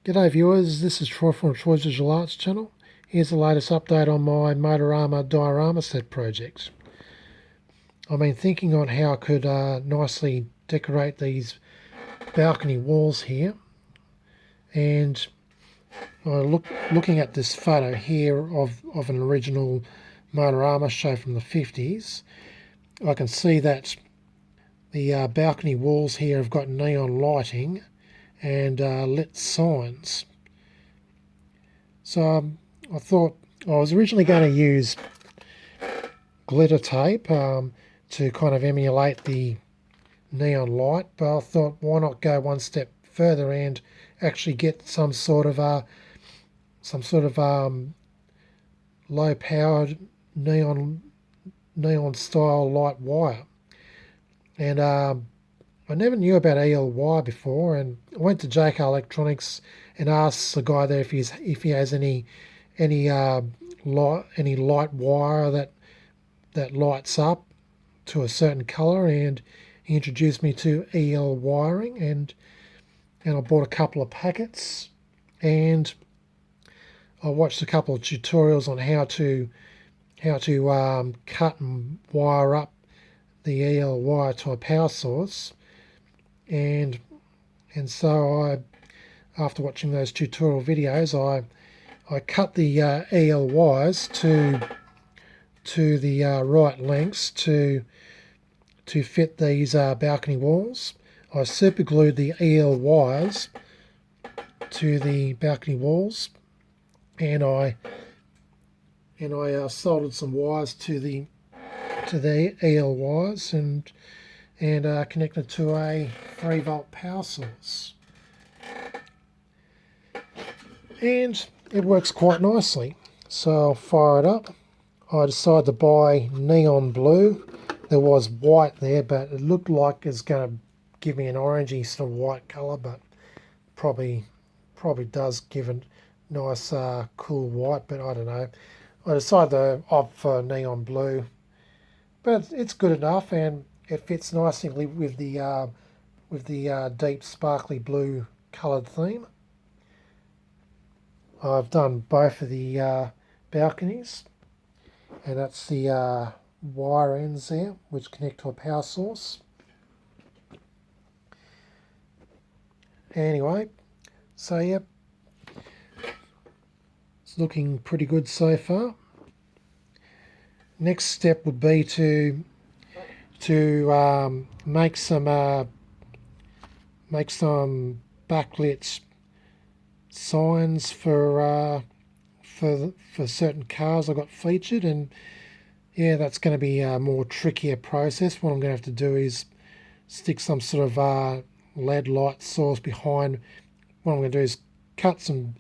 G'day viewers, this is Troy from Troy's Visual Arts channel. Here's the latest update on my motorama diorama set project. I've been thinking on how I could nicely decorate these balcony walls here, and looking at this photo here of an original motorama show from the 50s, I can see that the balcony walls here have got neon lighting and lit signs. So I thought I was originally going to use glitter tape to kind of emulate the neon light, but I thought why not go one step further and actually get some sort of low powered neon style light wire. And I never knew about ELY before, and I went to JK Electronics and asked the guy there if he has any light wire that lights up to a certain color, and he introduced me to EL wiring, and I bought a couple of packets, and I watched a couple of tutorials on how to cut and wire up the EL wire to a power source. And so after watching those tutorial videos, I cut the EL wires to the right lengths to fit these balcony walls. I super glued the EL wires to the balcony walls, and I soldered some wires to the EL wires and connected to a 3-volt power source, and it works quite nicely. So I'll fire it up. I decided to buy neon blue. There was white there, but it looked like it's going to give me an orangey sort of white colour, but probably does give a nice cool white, but I don't know. I decided to opt for neon blue, but it's good enough, and it fits nicely with the deep sparkly blue coloured theme. I've done both of the balconies, and that's the wire ends there which connect to a power source. Anyway, so yep, it's looking pretty good so far. Next step would be to make some backlit signs for certain cars I got featured, and yeah, that's going to be a more trickier process. What I'm going to have to do is stick some sort of LED light source behind. What I'm going to do is cut some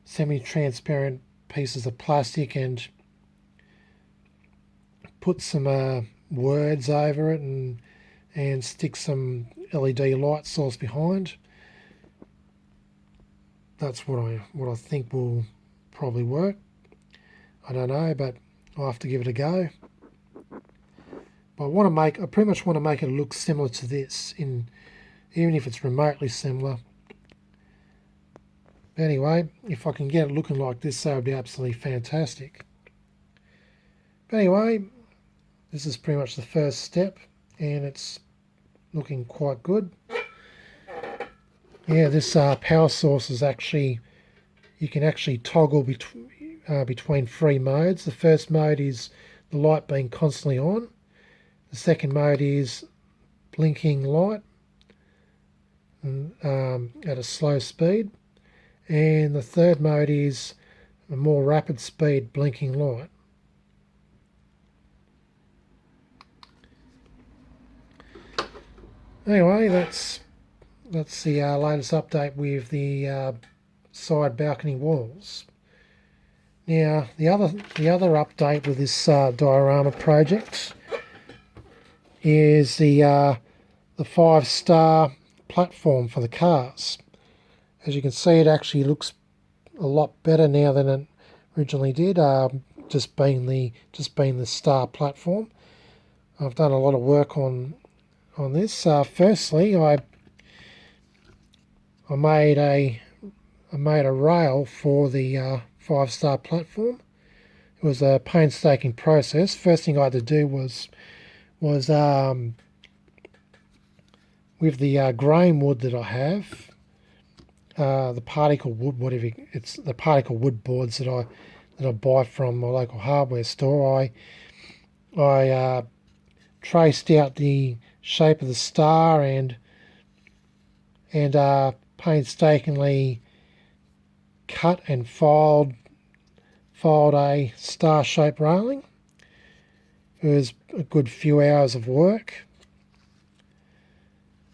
semi-transparent pieces of plastic and put some words over it, and stick some LED light source behind. That's what I think will probably work. I don't know, but I'll have to give it a go. But I pretty much want to make it look similar to this, even if it's remotely similar. But anyway, if I can get it looking like this, that would be absolutely fantastic. But anyway, this is pretty much the first step, and it's looking quite good. Yeah, this power source is you can actually toggle between 3 modes. The first mode is the light being constantly on. The second mode is blinking light at a slow speed. And the third mode is a more rapid speed blinking light. Anyway, that's the latest update with the side balcony walls. Now, the other update with this diorama project is the 5-star platform for the cars. As you can see, it actually looks a lot better now than it originally did. Just being the star platform. I've done a lot of work on this. Firstly, I made a I made a rail for the 5-star platform. It was a painstaking process. First thing I had to do was with the grain wood that I have, the particle wood, whatever it's, the particle wood boards that I buy from my local hardware store. I traced out the shape of the star and painstakingly cut and filed a star-shaped railing. It was a good few hours of work,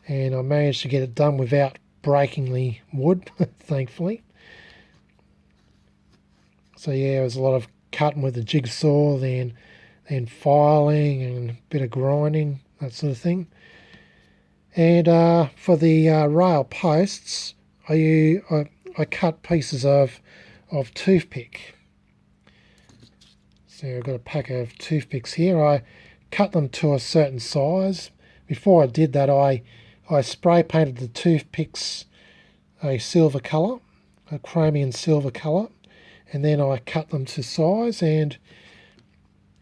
and I managed to get it done without breaking the wood, thankfully. So yeah, it was a lot of cutting with the jigsaw, then filing and a bit of grinding, that sort of thing. And for the rail posts, I cut pieces of toothpick. So I've got a pack of toothpicks here. I cut them to a certain size. Before I did that, I spray painted the toothpicks a silver colour, a chromium silver colour, and then I cut them to size, and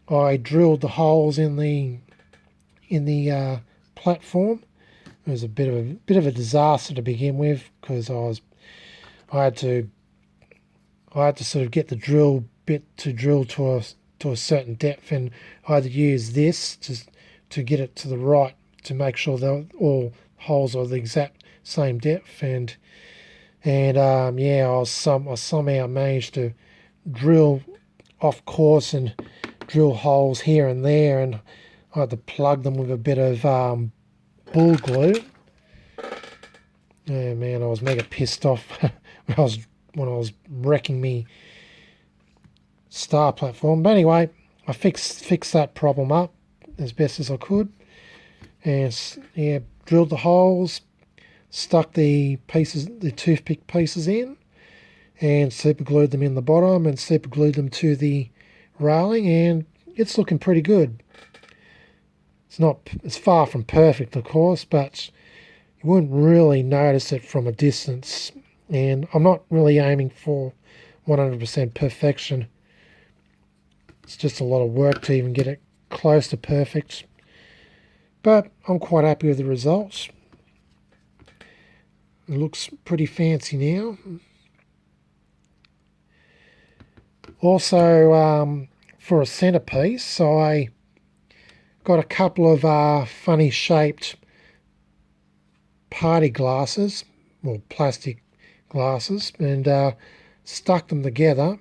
I drilled the holes in the platform. It was a bit of a disaster to begin with, because I had to sort of get the drill bit to drill to a certain depth, and I had to use this to get it to the right, to make sure that all holes are the exact same depth, and yeah, I somehow managed to drill off course and drill holes here and there, and I had to plug them with a bit of bull glue. Oh man, I was mega pissed off when I was wrecking me star platform. But anyway, I fixed that problem up as best as I could, and yeah, drilled the holes, stuck the toothpick pieces in, and super glued them in the bottom, and super glued them to the railing, and it's looking pretty good. It's far from perfect, of course, but you wouldn't really notice it from a distance, and I'm not really aiming for 100% perfection. It's just a lot of work to even get it close to perfect, but I'm quite happy with the results. It looks pretty fancy now. Also, for a centerpiece, I got a couple of funny shaped party glasses, or plastic glasses, and stuck them together,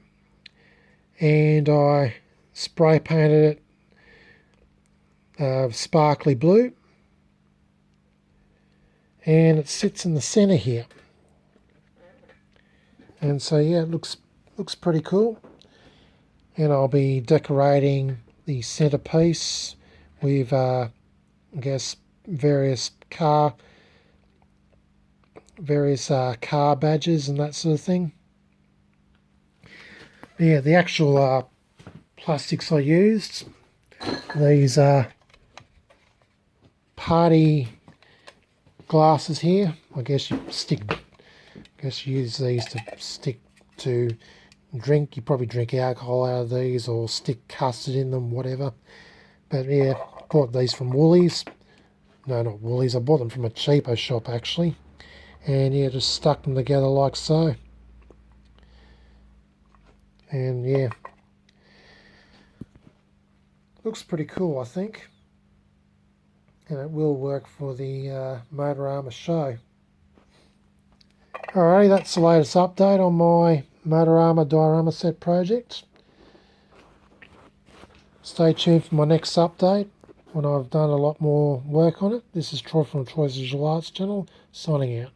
and I spray painted it sparkly blue, and it sits in the center here. And so yeah, it looks pretty cool. And I'll be decorating the centerpiece with I guess various car badges and that sort of thing. Yeah, the actual plastics I used, these party glasses here. I guess you use these to stick to drink. You probably drink alcohol out of these, or stick custard in them, whatever. But yeah, bought these from Woolies. No, not Woolies. I bought them from a cheapo shop actually. And yeah, just stuck them together like so. And yeah, looks pretty cool, I think. And it will work for the Motorama show. Alrighty, that's the latest update on my Motorama diorama set project. Stay tuned for my next update when I've done a lot more work on it. This is Troy from Troy's Visual Arts channel, signing out.